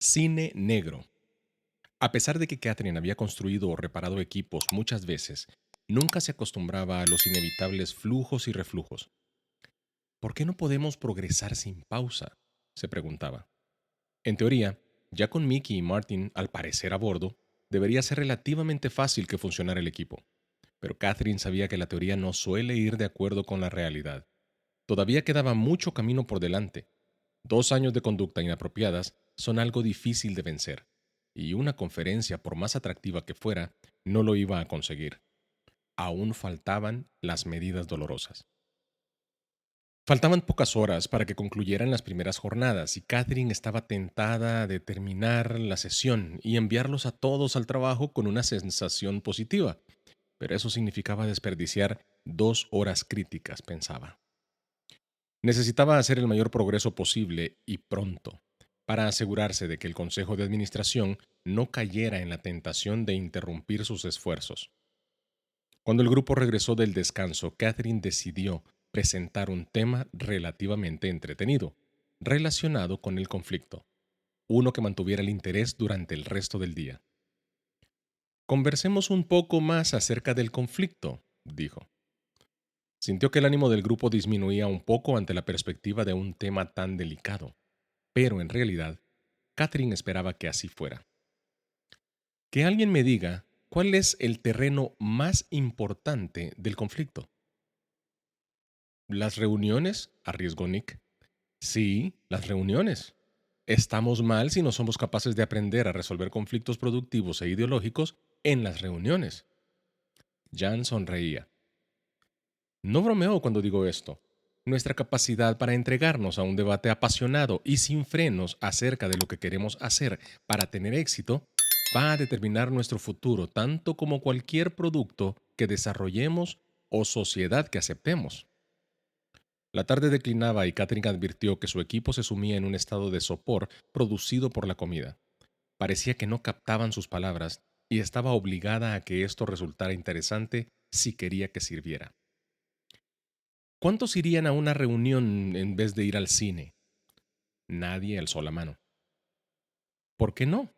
Cine negro. A pesar de que Catherine había construido o reparado equipos muchas veces, nunca se acostumbraba a los inevitables flujos y reflujos. ¿Por qué no podemos progresar sin pausa?, se preguntaba. En teoría, ya con Mickey y Martin al parecer a bordo, debería ser relativamente fácil que funcionara el equipo. Pero Catherine sabía que la teoría no suele ir de acuerdo con la realidad. Todavía quedaba mucho camino por delante. 2 años de conducta inapropiadas son algo difícil de vencer, y una conferencia, por más atractiva que fuera, no lo iba a conseguir. Aún faltaban las medidas dolorosas. Faltaban pocas horas para que concluyeran las primeras jornadas y Catherine estaba tentada de terminar la sesión y enviarlos a todos al trabajo con una sensación positiva, pero eso significaba desperdiciar 2 horas críticas, pensaba. Necesitaba hacer el mayor progreso posible y pronto, para asegurarse de que el Consejo de Administración no cayera en la tentación de interrumpir sus esfuerzos. Cuando el grupo regresó del descanso, Catherine decidió presentar un tema relativamente entretenido, relacionado con el conflicto, uno que mantuviera el interés durante el resto del día. Conversemos un poco más acerca del conflicto, dijo. Sintió que el ánimo del grupo disminuía un poco ante la perspectiva de un tema tan delicado, pero en realidad, Catherine esperaba que así fuera. Que alguien me diga cuál es el terreno más importante del conflicto. ¿Las reuniones?, arriesgó Nick. Sí, las reuniones. Estamos mal si no somos capaces de aprender a resolver conflictos productivos e ideológicos en las reuniones. Jan sonreía. No bromeo cuando digo esto. Nuestra capacidad para entregarnos a un debate apasionado y sin frenos acerca de lo que queremos hacer para tener éxito va a determinar nuestro futuro tanto como cualquier producto que desarrollemos o sociedad que aceptemos. La tarde declinaba y Catherine advirtió que su equipo se sumía en un estado de sopor producido por la comida. Parecía que no captaban sus palabras y estaba obligada a que esto resultara interesante si quería que sirviera. ¿Cuántos irían a una reunión en vez de ir al cine? Nadie alzó la mano. ¿Por qué no?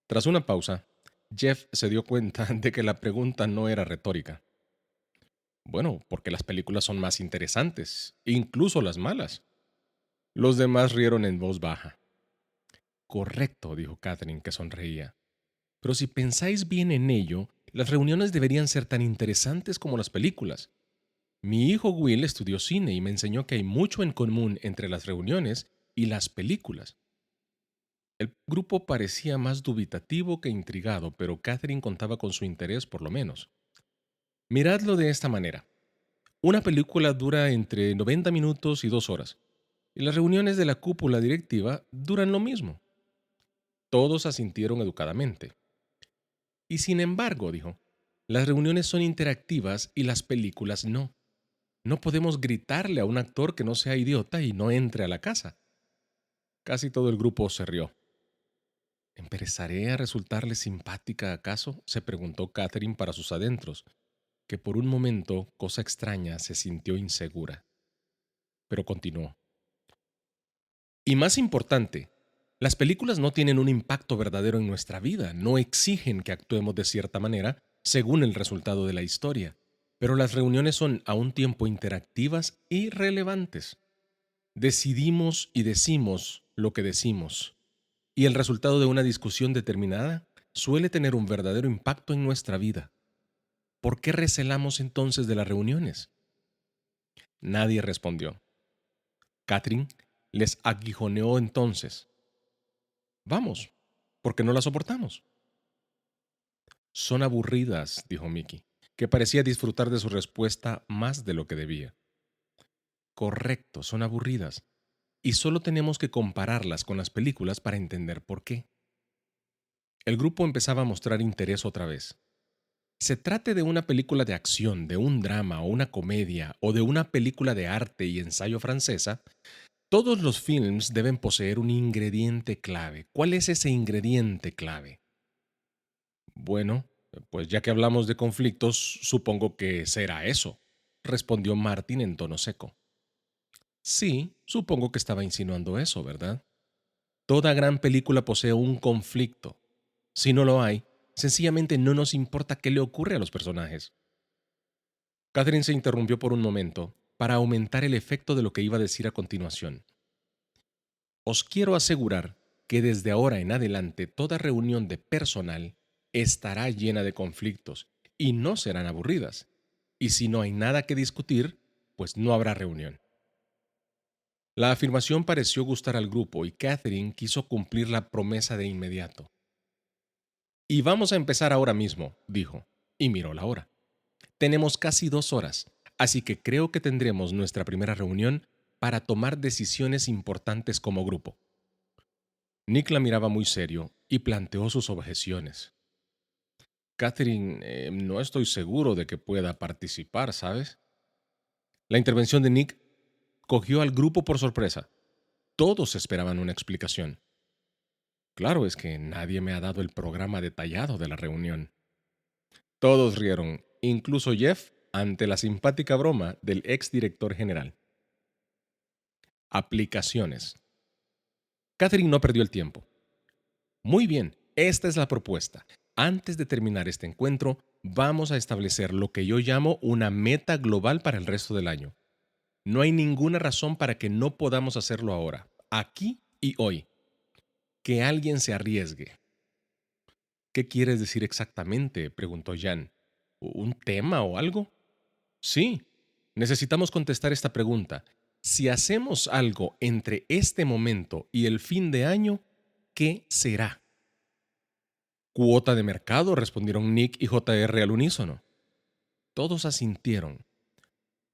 Tras una pausa, Jeff se dio cuenta de que la pregunta no era retórica. Bueno, porque las películas son más interesantes, incluso las malas. Los demás rieron en voz baja. Correcto, dijo Catherine, que sonreía. Pero si pensáis bien en ello, las reuniones deberían ser tan interesantes como las películas. Mi hijo Will estudió cine y me enseñó que hay mucho en común entre las reuniones y las películas. El grupo parecía más dubitativo que intrigado, pero Catherine contaba con su interés por lo menos. Miradlo de esta manera. Una película dura entre 90 minutos y 2 horas, y las reuniones de la cúpula directiva duran lo mismo. Todos asintieron educadamente. Y sin embargo, dijo, las reuniones son interactivas y las películas no. No podemos gritarle a un actor que no sea idiota y no entre a la casa. Casi todo el grupo se rió. ¿Empezaré a resultarle simpática acaso?, se preguntó Catherine para sus adentros, que por un momento, cosa extraña, se sintió insegura. Pero continuó. Y más importante, las películas no tienen un impacto verdadero en nuestra vida, no exigen que actuemos de cierta manera según el resultado de la historia, pero las reuniones son a un tiempo interactivas y relevantes. Decidimos y decimos lo que decimos, y el resultado de una discusión determinada suele tener un verdadero impacto en nuestra vida. ¿Por qué recelamos entonces de las reuniones? Nadie respondió. Catherine les aguijoneó entonces. Vamos, porque no las soportamos. Son aburridas, dijo Mickey, que parecía disfrutar de su respuesta más de lo que debía. Correcto, son aburridas. Y solo tenemos que compararlas con las películas para entender por qué. El grupo empezaba a mostrar interés otra vez. Se trate de una película de acción, de un drama o una comedia, o de una película de arte y ensayo francesa, todos los films deben poseer un ingrediente clave. ¿Cuál es ese ingrediente clave? Bueno, pues ya que hablamos de conflictos, supongo que será eso, respondió Martin en tono seco. Sí, supongo que estaba insinuando eso, ¿verdad? Toda gran película posee un conflicto. Si no lo hay, sencillamente no nos importa qué le ocurre a los personajes. Catherine se interrumpió por un momento para aumentar el efecto de lo que iba a decir a continuación. Os quiero asegurar que desde ahora en adelante toda reunión de personal estará llena de conflictos y no serán aburridas. Y si no hay nada que discutir, pues no habrá reunión. La afirmación pareció gustar al grupo y Catherine quiso cumplir la promesa de inmediato. Y vamos a empezar ahora mismo, dijo, y miró la hora. Tenemos casi 2 horas, así que creo que tendremos nuestra primera reunión para tomar decisiones importantes como grupo. Nick la miraba muy serio y planteó sus objeciones. Catherine, no estoy seguro de que pueda participar, ¿sabes? La intervención de Nick cogió al grupo por sorpresa. Todos esperaban una explicación. Claro, es que nadie me ha dado el programa detallado de la reunión. Todos rieron, incluso Jeff, ante la simpática broma del ex director general. Aplicaciones. Catherine no perdió el tiempo. Muy bien, esta es la propuesta. Antes de terminar este encuentro, vamos a establecer lo que yo llamo una meta global para el resto del año. No hay ninguna razón para que no podamos hacerlo ahora, aquí y hoy. Que alguien se arriesgue. ¿Qué quieres decir exactamente?, preguntó Jan. ¿Un tema o algo? Sí, necesitamos contestar esta pregunta. Si hacemos algo entre este momento y el fin de año, ¿qué será? Cuota de mercado, respondieron Nick y JR al unísono. Todos asintieron,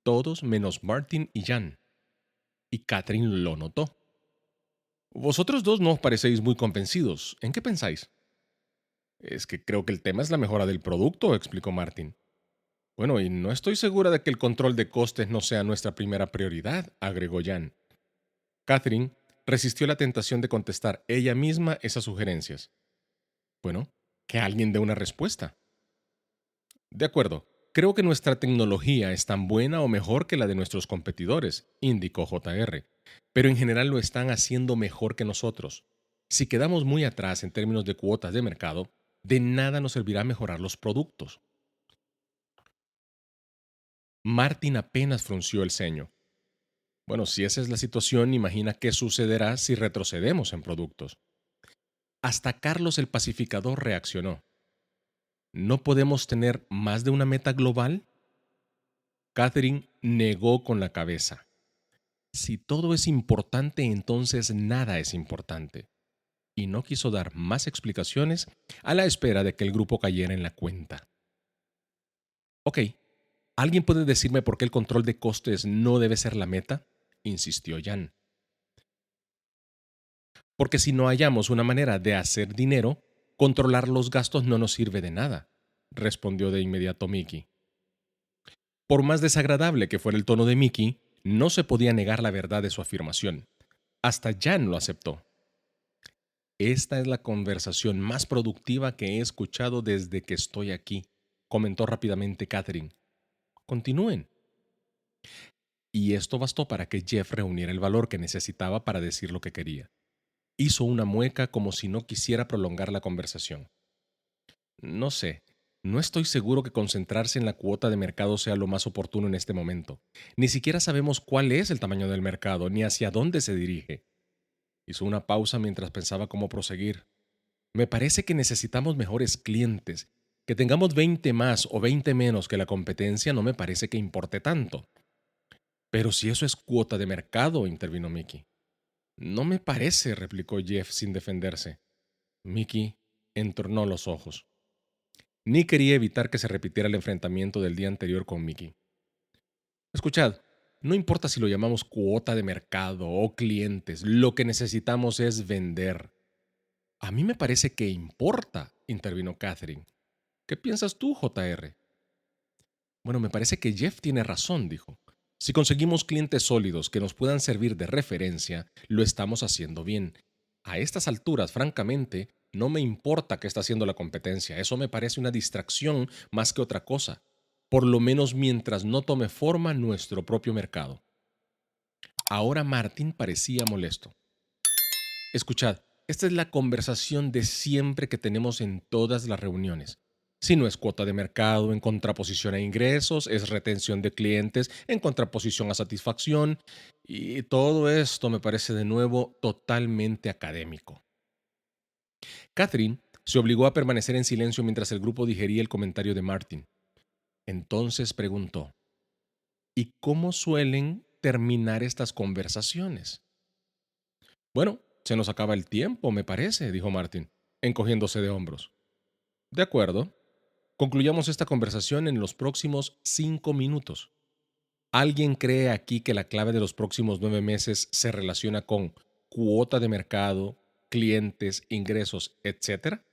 todos menos Martin y Jan. Y Catherine lo notó. Vosotros dos no os parecéis muy convencidos. ¿En qué pensáis? Es que creo que el tema es la mejora del producto, explicó Martin. Bueno, y no estoy segura de que el control de costes no sea nuestra primera prioridad, agregó Jan. Catherine resistió la tentación de contestar ella misma esas sugerencias. Bueno, que alguien dé una respuesta. De acuerdo, creo que nuestra tecnología es tan buena o mejor que la de nuestros competidores, indicó JR, pero en general lo están haciendo mejor que nosotros. Si quedamos muy atrás en términos de cuotas de mercado, de nada nos servirá mejorar los productos. Martin apenas frunció el ceño. Bueno, si esa es la situación, imagina qué sucederá si retrocedemos en productos. Hasta Carlos el Pacificador reaccionó. ¿No podemos tener más de una meta global? Catherine negó con la cabeza. Si todo es importante, entonces nada es importante. Y no quiso dar más explicaciones a la espera de que el grupo cayera en la cuenta. Ok, ¿alguien puede decirme por qué el control de costes no debe ser la meta?, insistió Jan. Porque si no hallamos una manera de hacer dinero, controlar los gastos no nos sirve de nada, respondió de inmediato Mickey. Por más desagradable que fuera el tono de Mickey, no se podía negar la verdad de su afirmación. Hasta Jan lo aceptó. Esta es la conversación más productiva que he escuchado desde que estoy aquí, comentó rápidamente Catherine. Continúen. Y esto bastó para que Jeff reuniera el valor que necesitaba para decir lo que quería. Hizo una mueca como si no quisiera prolongar la conversación. No sé, no estoy seguro que concentrarse en la cuota de mercado sea lo más oportuno en este momento. Ni siquiera sabemos cuál es el tamaño del mercado, ni hacia dónde se dirige. Hizo una pausa mientras pensaba cómo proseguir. Me parece que necesitamos mejores clientes. Que tengamos 20 más o 20 menos que la competencia no me parece que importe tanto. Pero si eso es cuota de mercado, intervino Mickey. No me parece, replicó Jeff sin defenderse. Mickey entornó los ojos. Nick quería evitar que se repitiera el enfrentamiento del día anterior con Mickey. Escuchad, no importa si lo llamamos cuota de mercado o clientes, lo que necesitamos es vender. A mí me parece que importa, intervino Catherine. ¿Qué piensas tú, JR? Bueno, me parece que Jeff tiene razón, dijo. Si conseguimos clientes sólidos que nos puedan servir de referencia, lo estamos haciendo bien. A estas alturas, francamente, no me importa qué está haciendo la competencia. Eso me parece una distracción más que otra cosa. Por lo menos mientras no tome forma nuestro propio mercado. Ahora Martin parecía molesto. Escuchad, esta es la conversación de siempre que tenemos en todas las reuniones. Si no es cuota de mercado en contraposición a ingresos, es retención de clientes en contraposición a satisfacción, y todo esto me parece de nuevo totalmente académico. Catherine se obligó a permanecer en silencio mientras el grupo digería el comentario de Martin. Entonces preguntó, ¿y cómo suelen terminar estas conversaciones? Bueno, se nos acaba el tiempo, me parece, dijo Martin, encogiéndose de hombros. De acuerdo. Concluyamos esta conversación en los próximos 5 minutos. ¿Alguien cree aquí que la clave de los próximos 9 meses se relaciona con cuota de mercado, clientes, ingresos, etcétera?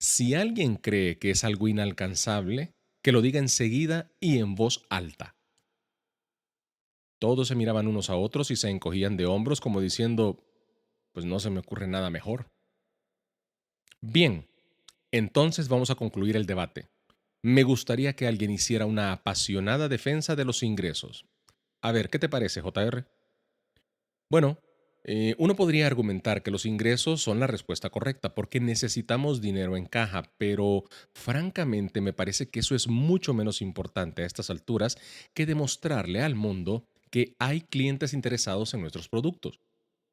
Si alguien cree que es algo inalcanzable, que lo diga enseguida y en voz alta. Todos se miraban unos a otros y se encogían de hombros como diciendo, pues no se me ocurre nada mejor. Bien, entonces vamos a concluir el debate. Me gustaría que alguien hiciera una apasionada defensa de los ingresos. A ver, ¿qué te parece, JR? Bueno, uno podría argumentar que los ingresos son la respuesta correcta porque necesitamos dinero en caja, pero francamente me parece que eso es mucho menos importante a estas alturas que demostrarle al mundo que hay clientes interesados en nuestros productos.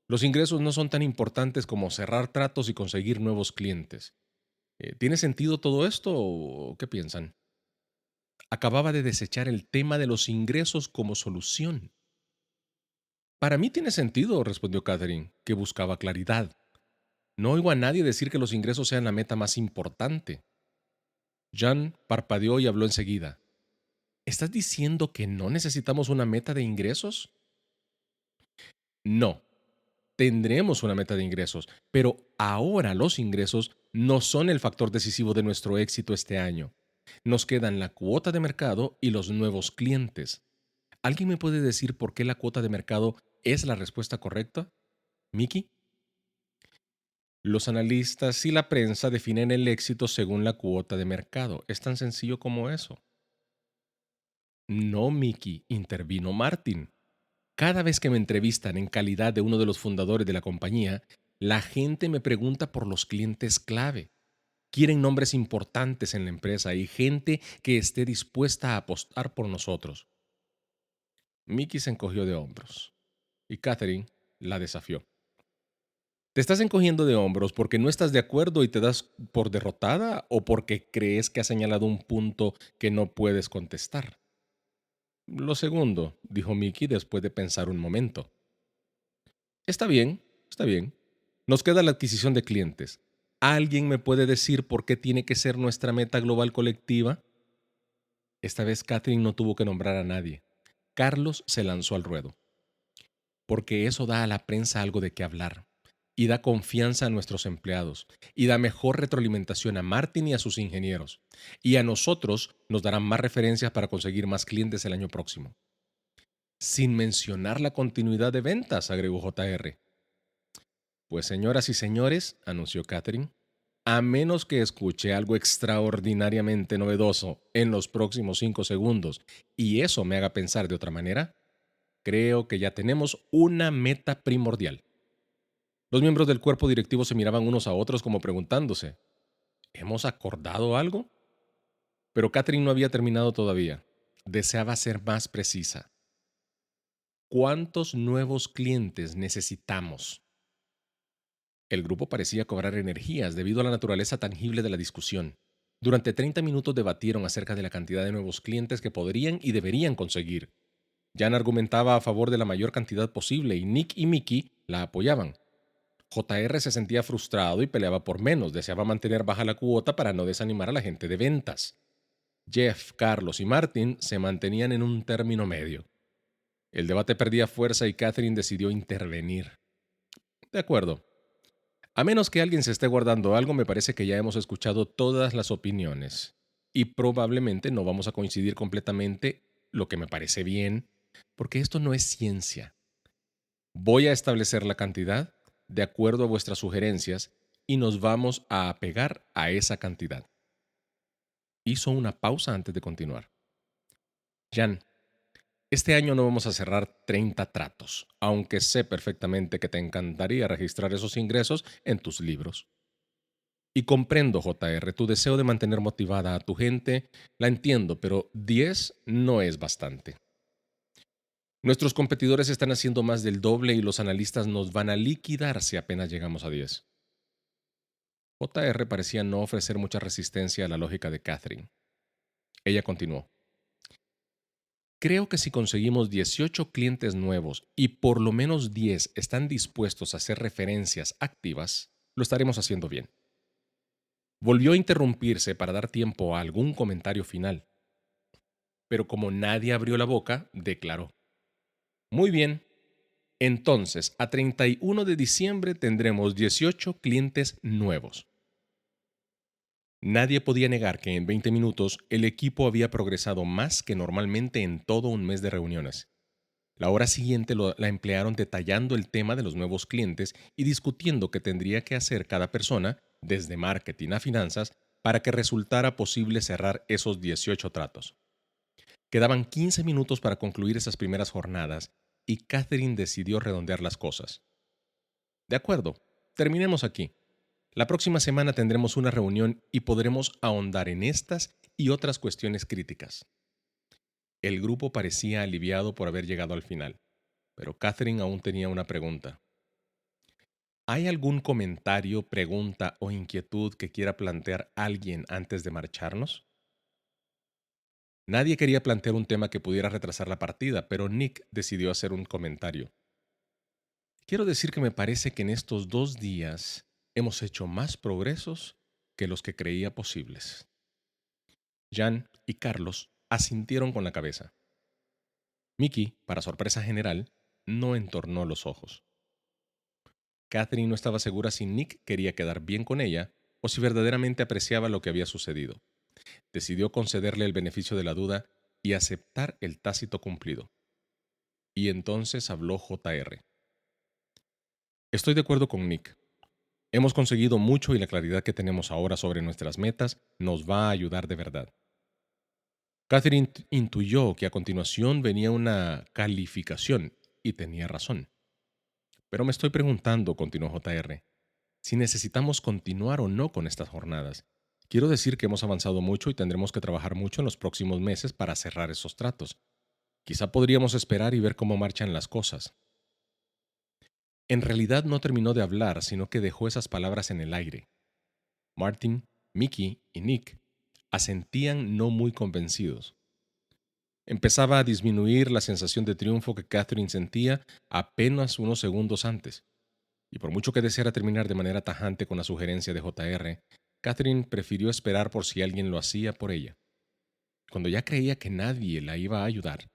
Los ingresos no son tan importantes como cerrar tratos y conseguir nuevos clientes. ¿Tiene sentido todo esto o qué piensan? Acababa de desechar el tema de los ingresos como solución. Para mí tiene sentido, respondió Catherine, que buscaba claridad. No oigo a nadie decir que los ingresos sean la meta más importante. Jan parpadeó y habló enseguida. ¿Estás diciendo que no necesitamos una meta de ingresos? No, tendremos una meta de ingresos, pero ahora los ingresos no son el factor decisivo de nuestro éxito este año. Nos quedan la cuota de mercado y los nuevos clientes. ¿Alguien me puede decir por qué la cuota de mercado es la respuesta correcta? ¿Miki? Los analistas y la prensa definen el éxito según la cuota de mercado. Es tan sencillo como eso. No, Miki, intervino Martin. Cada vez que me entrevistan en calidad de uno de los fundadores de la compañía, la gente me pregunta por los clientes clave. Quieren nombres importantes en la empresa y gente que esté dispuesta a apostar por nosotros. Mickey se encogió de hombros y Catherine la desafió. ¿Te estás encogiendo de hombros porque no estás de acuerdo y te das por derrotada o porque crees que has señalado un punto que no puedes contestar? Lo segundo, dijo Mickey después de pensar un momento. Está bien, está bien. Nos queda la adquisición de clientes. ¿Alguien me puede decir por qué tiene que ser nuestra meta global colectiva? Esta vez Catherine no tuvo que nombrar a nadie. Carlos se lanzó al ruedo. Porque eso da a la prensa algo de qué hablar, y da confianza a nuestros empleados, y da mejor retroalimentación a Martin y a sus ingenieros, y a nosotros nos darán más referencias para conseguir más clientes el año próximo. Sin mencionar la continuidad de ventas, agregó JR. Pues señoras y señores, anunció Catherine, a menos que escuche algo extraordinariamente novedoso en los próximos 5 segundos y eso me haga pensar de otra manera, creo que ya tenemos una meta primordial. Los miembros del cuerpo directivo se miraban unos a otros como preguntándose, ¿hemos acordado algo? Pero Catherine no había terminado todavía. Deseaba ser más precisa. ¿Cuántos nuevos clientes necesitamos? El grupo parecía cobrar energías debido a la naturaleza tangible de la discusión. Durante 30 minutos debatieron acerca de la cantidad de nuevos clientes que podrían y deberían conseguir. Jan argumentaba a favor de la mayor cantidad posible y Nick y Mickey la apoyaban. JR se sentía frustrado y peleaba por menos, deseaba mantener baja la cuota para no desanimar a la gente de ventas. Jeff, Carlos y Martin se mantenían en un término medio. El debate perdía fuerza y Catherine decidió intervenir. De acuerdo. A menos que alguien se esté guardando algo, me parece que ya hemos escuchado todas las opiniones. Y probablemente no vamos a coincidir completamente, lo que me parece bien, porque esto no es ciencia. Voy a establecer la cantidad de acuerdo a vuestras sugerencias y nos vamos a apegar a esa cantidad. Hizo una pausa antes de continuar. Jan, Este año no vamos a cerrar 30 tratos, aunque sé perfectamente que te encantaría registrar esos ingresos en tus libros. Y comprendo, JR, tu deseo de mantener motivada a tu gente, la entiendo, pero 10 no es bastante. Nuestros competidores están haciendo más del doble y los analistas nos van a liquidar si apenas llegamos a 10. JR parecía no ofrecer mucha resistencia a la lógica de Catherine. Ella continuó. Creo que si conseguimos 18 clientes nuevos y por lo menos 10 están dispuestos a hacer referencias activas, lo estaremos haciendo bien. Volvió a interrumpirse para dar tiempo a algún comentario final, pero como nadie abrió la boca, declaró. Muy bien, entonces a 31 de diciembre tendremos 18 clientes nuevos. Nadie podía negar que en 20 minutos el equipo había progresado más que normalmente en todo un mes de reuniones. La hora siguiente la emplearon detallando el tema de los nuevos clientes y discutiendo qué tendría que hacer cada persona, desde marketing a finanzas, para que resultara posible cerrar esos 18 tratos. Quedaban 15 minutos para concluir esas primeras jornadas y Catherine decidió redondear las cosas. De acuerdo, terminemos aquí. La próxima semana tendremos una reunión y podremos ahondar en estas y otras cuestiones críticas. El grupo parecía aliviado por haber llegado al final, pero Catherine aún tenía una pregunta. ¿Hay algún comentario, pregunta o inquietud que quiera plantear alguien antes de marcharnos? Nadie quería plantear un tema que pudiera retrasar la partida, pero Nick decidió hacer un comentario. Quiero decir que me parece que en estos 2 días hemos hecho más progresos que los que creía posibles. Jan y Carlos asintieron con la cabeza. Mickey, para sorpresa general, no entornó los ojos. Catherine no estaba segura si Nick quería quedar bien con ella o si verdaderamente apreciaba lo que había sucedido. Decidió concederle el beneficio de la duda y aceptar el tácito cumplido. Y entonces habló JR. Estoy de acuerdo con Nick. Hemos conseguido mucho y la claridad que tenemos ahora sobre nuestras metas nos va a ayudar de verdad. Catherine intuyó que a continuación venía una calificación y tenía razón. Pero me estoy preguntando, continuó JR, si necesitamos continuar o no con estas jornadas. Quiero decir que hemos avanzado mucho y tendremos que trabajar mucho en los próximos meses para cerrar esos tratos. Quizá podríamos esperar y ver cómo marchan las cosas. En realidad no terminó de hablar, sino que dejó esas palabras en el aire. Martin, Mickey y Nick asentían no muy convencidos. Empezaba a disminuir la sensación de triunfo que Catherine sentía apenas unos segundos antes. Y por mucho que deseara terminar de manera tajante con la sugerencia de JR, Catherine prefirió esperar por si alguien lo hacía por ella. Cuando ya creía que nadie la iba a ayudar,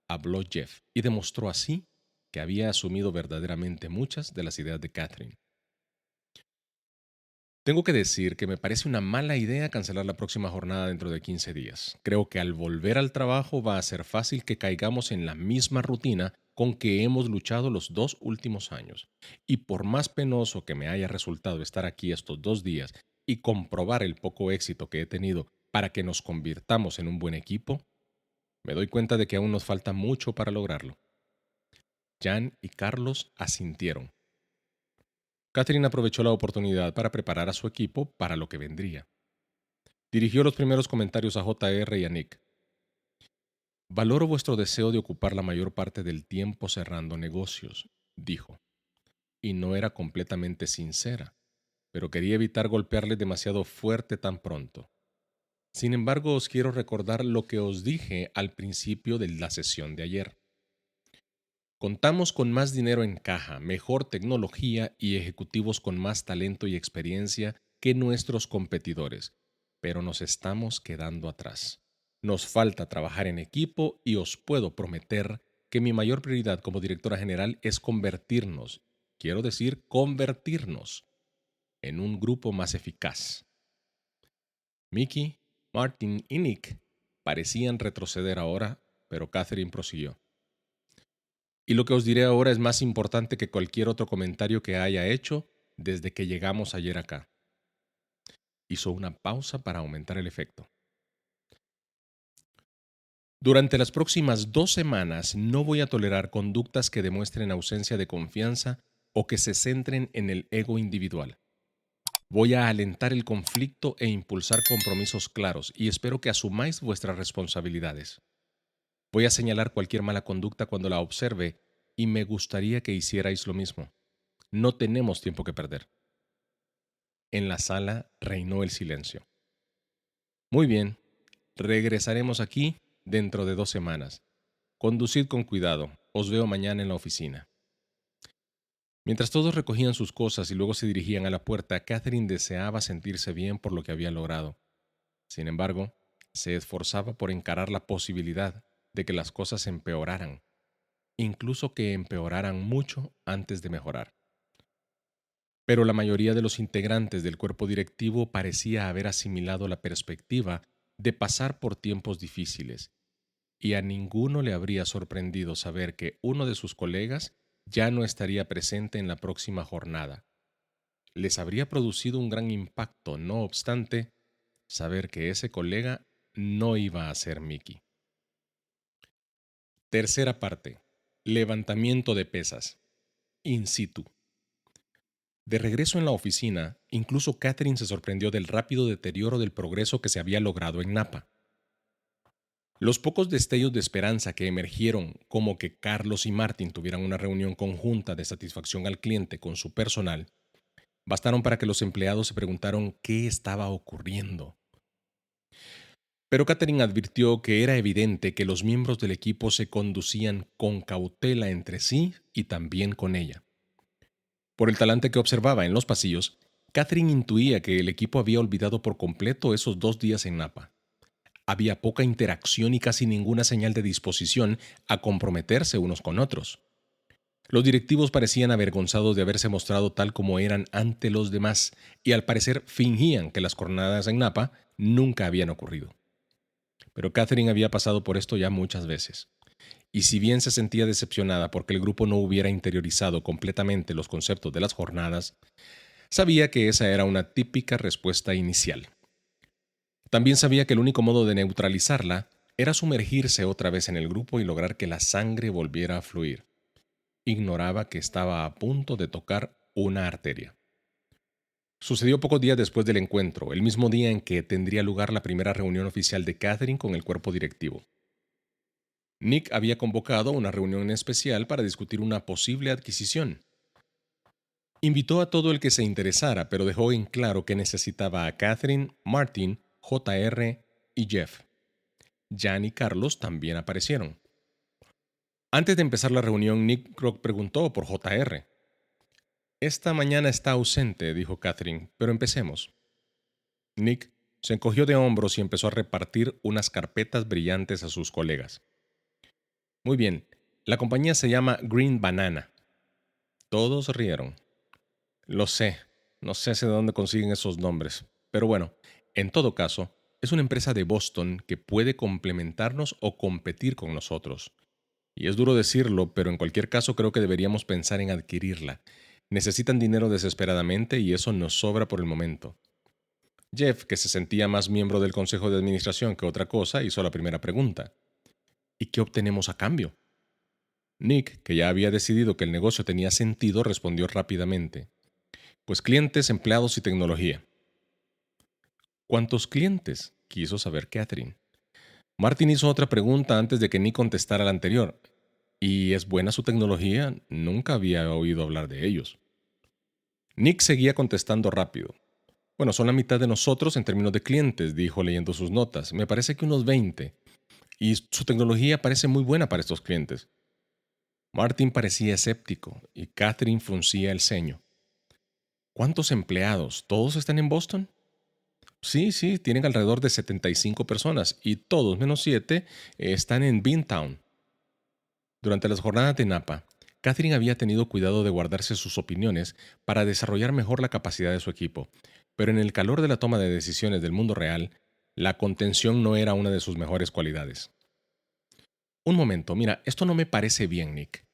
habló Jeff y demostró así que había asumido verdaderamente muchas de las ideas de Catherine. Tengo que decir que me parece una mala idea cancelar la próxima jornada dentro de 15 días. Creo que al volver al trabajo va a ser fácil que caigamos en la misma rutina con que hemos luchado los 2 últimos años. Y por más penoso que me haya resultado estar aquí estos 2 días y comprobar el poco éxito que he tenido para que nos convirtamos en un buen equipo, me doy cuenta de que aún nos falta mucho para lograrlo. Jan y Carlos asintieron. Catherine aprovechó la oportunidad para preparar a su equipo para lo que vendría. Dirigió los primeros comentarios a JR y a Nick. Valoro vuestro deseo de ocupar la mayor parte del tiempo cerrando negocios, dijo. Y no era completamente sincera, pero quería evitar golpearle demasiado fuerte tan pronto. Sin embargo, os quiero recordar lo que os dije al principio de la sesión de ayer. Contamos con más dinero en caja, mejor tecnología y ejecutivos con más talento y experiencia que nuestros competidores, pero nos estamos quedando atrás. Nos falta trabajar en equipo y os puedo prometer que mi mayor prioridad como directora general es convertirnos, quiero decir convertirnos, en un grupo más eficaz. Mickey, Martin y Nick parecían retroceder ahora, pero Catherine prosiguió. Y lo que os diré ahora es más importante que cualquier otro comentario que haya hecho desde que llegamos ayer acá. Hizo una pausa para aumentar el efecto. Durante las próximas 2 semanas no voy a tolerar conductas que demuestren ausencia de confianza o que se centren en el ego individual. Voy a alentar el conflicto e impulsar compromisos claros y espero que asumáis vuestras responsabilidades. Voy a señalar cualquier mala conducta cuando la observe y me gustaría que hicierais lo mismo. No tenemos tiempo que perder. En la sala reinó el silencio. Muy bien, regresaremos aquí dentro de 2 semanas. Conducid con cuidado. Os veo mañana en la oficina. Mientras todos recogían sus cosas y luego se dirigían a la puerta, Catherine deseaba sentirse bien por lo que había logrado. Sin embargo, se esforzaba por encarar la posibilidad de que las cosas empeoraran, incluso que empeoraran mucho antes de mejorar. Pero la mayoría de los integrantes del cuerpo directivo parecía haber asimilado la perspectiva de pasar por tiempos difíciles, y a ninguno le habría sorprendido saber que uno de sus colegas ya no estaría presente en la próxima jornada. Les habría producido un gran impacto, no obstante, saber que ese colega no iba a ser Mickey. Tercera parte. Levantamiento de pesas. In situ. De regreso en la oficina, incluso Catherine se sorprendió del rápido deterioro del progreso que se había logrado en Napa. Los pocos destellos de esperanza que emergieron, como que Carlos y Martin tuvieran una reunión conjunta de satisfacción al cliente con su personal, bastaron para que los empleados se preguntaran qué estaba ocurriendo. Pero Catherine advirtió que era evidente que los miembros del equipo se conducían con cautela entre sí y también con ella. Por el talante que observaba en los pasillos, Catherine intuía que el equipo había olvidado por completo esos 2 días en Napa. Había poca interacción y casi ninguna señal de disposición a comprometerse unos con otros. Los directivos parecían avergonzados de haberse mostrado tal como eran ante los demás y al parecer fingían que las jornadas en Napa nunca habían ocurrido. Pero Catherine había pasado por esto ya muchas veces. Y si bien se sentía decepcionada porque el grupo no hubiera interiorizado completamente los conceptos de las jornadas, sabía que esa era una típica respuesta inicial. También sabía que el único modo de neutralizarla era sumergirse otra vez en el grupo y lograr que la sangre volviera a fluir. Ignoraba que estaba a punto de tocar una arteria. Sucedió pocos días después del encuentro, el mismo día en que tendría lugar la primera reunión oficial de Catherine con el cuerpo directivo. Nick había convocado una reunión especial para discutir una posible adquisición. Invitó a todo el que se interesara, pero dejó en claro que necesitaba a Catherine, Martin, JR y Jeff. Jan y Carlos también aparecieron. Antes de empezar la reunión, Nick preguntó por JR. Esta mañana está ausente, dijo Catherine, pero empecemos. Nick se encogió de hombros y empezó a repartir unas carpetas brillantes a sus colegas. Muy bien, la compañía se llama Green Banana. Todos rieron. Lo sé, no sé de dónde consiguen esos nombres, pero bueno, en todo caso, es una empresa de Boston que puede complementarnos o competir con nosotros. Y es duro decirlo, pero en cualquier caso creo que deberíamos pensar en adquirirla. Necesitan dinero desesperadamente y eso nos sobra por el momento. Jeff, que se sentía más miembro del consejo de administración que otra cosa, hizo la primera pregunta. ¿Y qué obtenemos a cambio? Nick, que ya había decidido que el negocio tenía sentido, respondió rápidamente. Pues clientes, empleados y tecnología. ¿Cuántos clientes? Quiso saber Catherine. Martin hizo otra pregunta antes de que Nick contestara la anterior. ¿Y es buena su tecnología? Nunca había oído hablar de ellos. Nick seguía contestando rápido. Bueno, son la mitad de nosotros en términos de clientes, dijo leyendo sus notas. Me parece que unos 20. Y su tecnología parece muy buena para estos clientes. Martin parecía escéptico y Catherine fruncía el ceño. ¿Cuántos empleados? ¿Todos están en Boston? Sí, tienen alrededor de 75 personas y todos menos 7 están en Beantown. Durante las jornadas de Napa, Catherine había tenido cuidado de guardarse sus opiniones para desarrollar mejor la capacidad de su equipo, pero en el calor de la toma de decisiones del mundo real, la contención no era una de sus mejores cualidades. Un momento, mira, esto no me parece bien, Nick.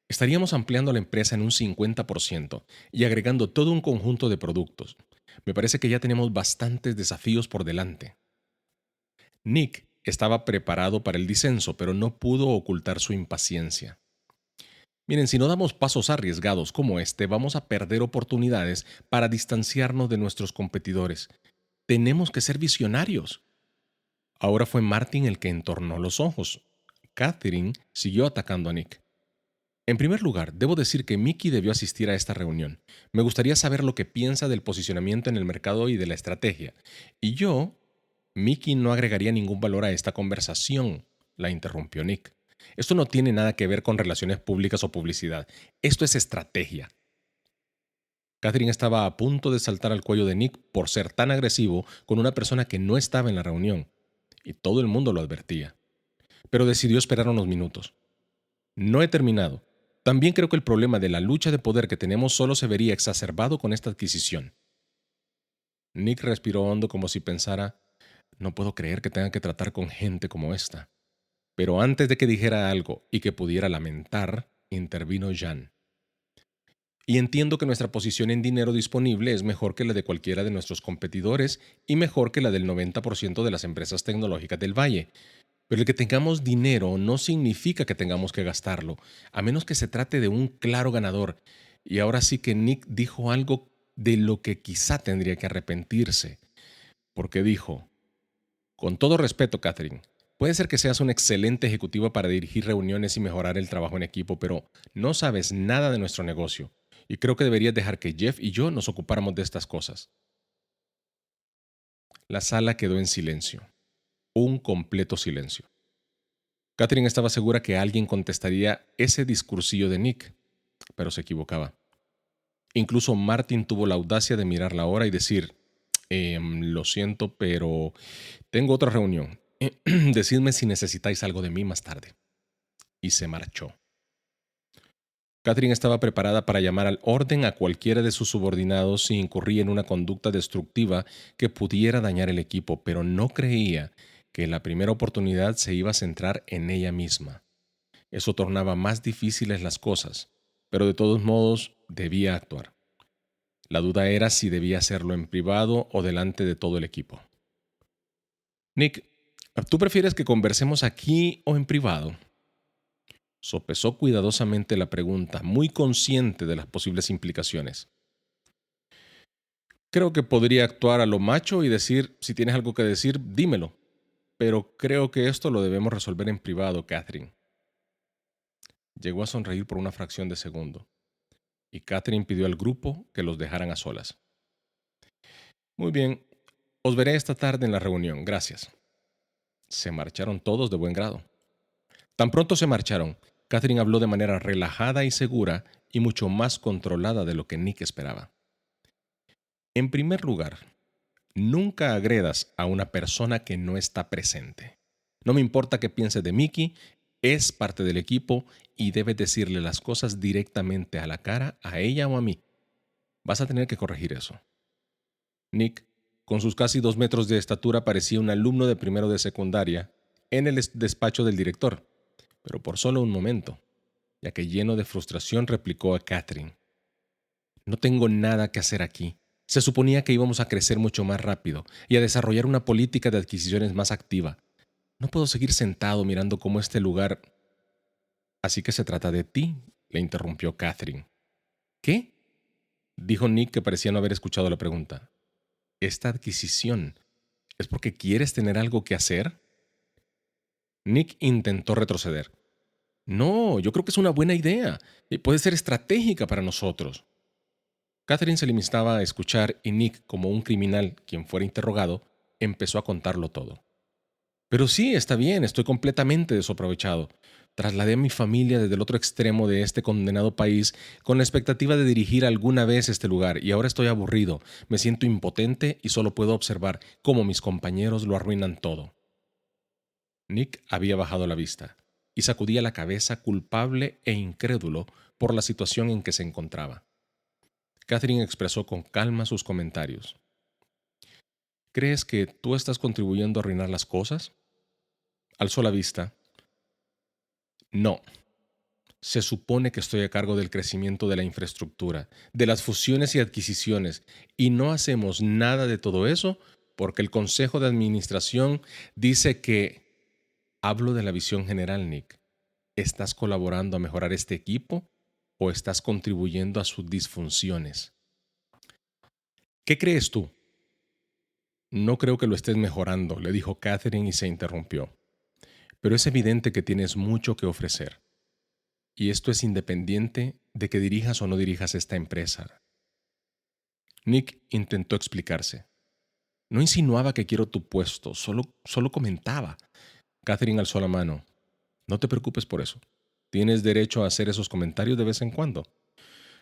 Estaríamos ampliando la empresa en un 50% y agregando todo un conjunto de productos. Me parece que ya tenemos bastantes desafíos por delante. Nick estaba preparado para el disenso, pero no pudo ocultar su impaciencia. Miren, si no damos pasos arriesgados como este, vamos a perder oportunidades para distanciarnos de nuestros competidores. Tenemos que ser visionarios. Ahora fue Martin el que entornó los ojos. Catherine siguió atacando a Nick. En primer lugar, debo decir que Mickey debió asistir a esta reunión. Me gustaría saber lo que piensa del posicionamiento en el mercado y de la estrategia. Mickey no agregaría ningún valor a esta conversación, la interrumpió Nick. Esto no tiene nada que ver con relaciones públicas o publicidad. Esto es estrategia. Catherine estaba a punto de saltar al cuello de Nick por ser tan agresivo con una persona que no estaba en la reunión, y todo el mundo lo advertía. Pero decidió esperar unos minutos. No he terminado. También creo que el problema de la lucha de poder que tenemos solo se vería exacerbado con esta adquisición. Nick respiró hondo como si pensara, no puedo creer que tenga que tratar con gente como esta. Pero antes de que dijera algo y que pudiera lamentar, intervino Jan. Y entiendo que nuestra posición en dinero disponible es mejor que la de cualquiera de nuestros competidores y mejor que la del 90% de las empresas tecnológicas del Valle. Pero el que tengamos dinero no significa que tengamos que gastarlo, a menos que se trate de un claro ganador. Y ahora sí que Nick dijo algo de lo que quizá tendría que arrepentirse. Porque dijo, con todo respeto, Catherine, puede ser que seas una excelente ejecutiva para dirigir reuniones y mejorar el trabajo en equipo, pero no sabes nada de nuestro negocio. Y creo que deberías dejar que Jeff y yo nos ocupáramos de estas cosas. La sala quedó en silencio. Un completo silencio. Catherine estaba segura que alguien contestaría ese discursillo de Nick, pero se equivocaba. Incluso Martin tuvo la audacia de mirar la hora y decir, lo siento, pero tengo otra reunión. Decidme si necesitáis algo de mí más tarde. Y se marchó. Catherine estaba preparada para llamar al orden a cualquiera de sus subordinados si incurría en una conducta destructiva que pudiera dañar el equipo, pero no creía que la primera oportunidad se iba a centrar en ella misma. Eso tornaba más difíciles las cosas, pero de todos modos debía actuar. La duda era si debía hacerlo en privado o delante de todo el equipo. Nick, ¿tú prefieres que conversemos aquí o en privado? Sopesó cuidadosamente la pregunta, muy consciente de las posibles implicaciones. Creo que podría actuar a lo macho y decir, si tienes algo que decir, dímelo. Pero creo que esto lo debemos resolver en privado, Catherine. Llegó a sonreír por una fracción de segundo, y Catherine pidió al grupo que los dejaran a solas. Muy bien, os veré esta tarde en la reunión, gracias. Se marcharon todos de buen grado. Tan pronto se marcharon, Catherine habló de manera relajada y segura y mucho más controlada de lo que Nick esperaba. En primer lugar, nunca agredas a una persona que no está presente. No me importa qué piense de Mickey, es parte del equipo y debes decirle las cosas directamente a la cara a ella o a mí. Vas a tener que corregir eso. Nick, con sus casi 2 metros de estatura, parecía un alumno de primero de secundaria en el despacho del director, pero por solo un momento, ya que lleno de frustración replicó a Catherine. No tengo nada que hacer aquí. Se suponía que íbamos a crecer mucho más rápido y a desarrollar una política de adquisiciones más activa. No puedo seguir sentado mirando cómo este lugar... Así que se trata de ti, le interrumpió Catherine. ¿Qué? Dijo Nick, que parecía no haber escuchado la pregunta. ¿Esta adquisición es porque quieres tener algo que hacer? Nick intentó retroceder. No, yo creo que es una buena idea y puede ser estratégica para nosotros. Catherine se limitaba a escuchar y Nick, como un criminal quien fuera interrogado, empezó a contarlo todo. Pero sí, está bien, estoy completamente desaprovechado. Trasladé a mi familia desde el otro extremo de este condenado país con la expectativa de dirigir alguna vez este lugar y ahora estoy aburrido, me siento impotente y solo puedo observar cómo mis compañeros lo arruinan todo. Nick había bajado la vista y sacudía la cabeza culpable e incrédulo por la situación en que se encontraba. Catherine expresó con calma sus comentarios. ¿Crees que tú estás contribuyendo a arruinar las cosas? Alzó la vista. No. Se supone que estoy a cargo del crecimiento de la infraestructura, de las fusiones y adquisiciones, y no hacemos nada de todo eso porque el Consejo de Administración dice que... Hablo de la visión general, Nick. ¿Estás colaborando a mejorar este equipo o estás contribuyendo a sus disfunciones? ¿Qué crees tú? No creo que lo estés mejorando, le dijo Catherine y se interrumpió. Pero es evidente que tienes mucho que ofrecer. Y esto es independiente de que dirijas o no dirijas esta empresa. Nick intentó explicarse. No insinuaba que quiero tu puesto, solo comentaba. Catherine alzó la mano. No te preocupes por eso. Tienes derecho a hacer esos comentarios de vez en cuando.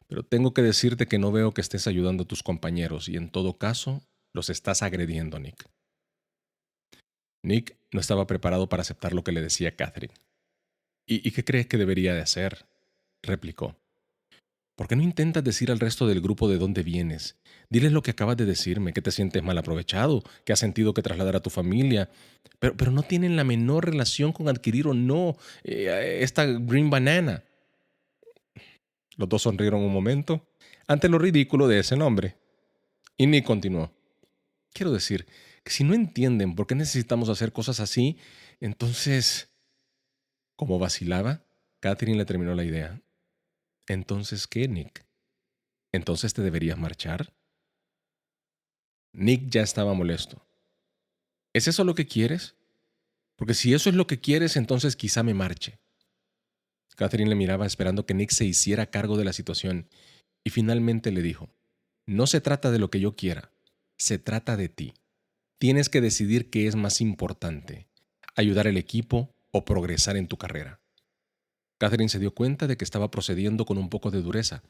Pero tengo que decirte que no veo que estés ayudando a tus compañeros y en todo caso los estás agrediendo, Nick. Nick no estaba preparado para aceptar lo que le decía Catherine. ¿Y qué crees que debería de hacer? Replicó. ¿Por qué no intentas decir al resto del grupo de dónde vienes? Diles lo que acabas de decirme, que te sientes mal aprovechado, que has sentido que trasladar a tu familia, pero no tienen la menor relación con adquirir o no esta Green Banana. Los dos sonrieron un momento ante lo ridículo de ese nombre. Y Nick continuó. Quiero decir que si no entienden por qué necesitamos hacer cosas así, entonces... Como vacilaba, Catherine le terminó la idea. ¿Entonces qué, Nick? ¿Entonces te deberías marchar? Nick ya estaba molesto. ¿Es eso lo que quieres? Porque si eso es lo que quieres, entonces quizá me marche. Catherine le miraba esperando que Nick se hiciera cargo de la situación y finalmente le dijo, no se trata de lo que yo quiera, se trata de ti. Tienes que decidir qué es más importante, ayudar al equipo o progresar en tu carrera. Catherine se dio cuenta de que estaba procediendo con un poco de dureza,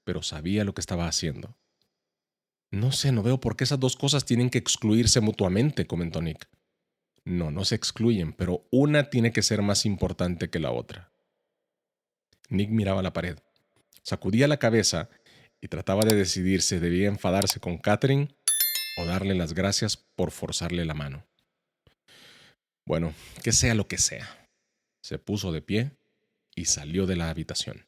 pero sabía lo que estaba haciendo. No sé, no veo por qué esas dos cosas tienen que excluirse mutuamente, comentó Nick. No, no se excluyen, pero una tiene que ser más importante que la otra. Nick miraba la pared, sacudía la cabeza y trataba de decidir si debía enfadarse con Catherine o darle las gracias por forzarle la mano. Bueno, que sea lo que sea. Se puso de pie y salió de la habitación.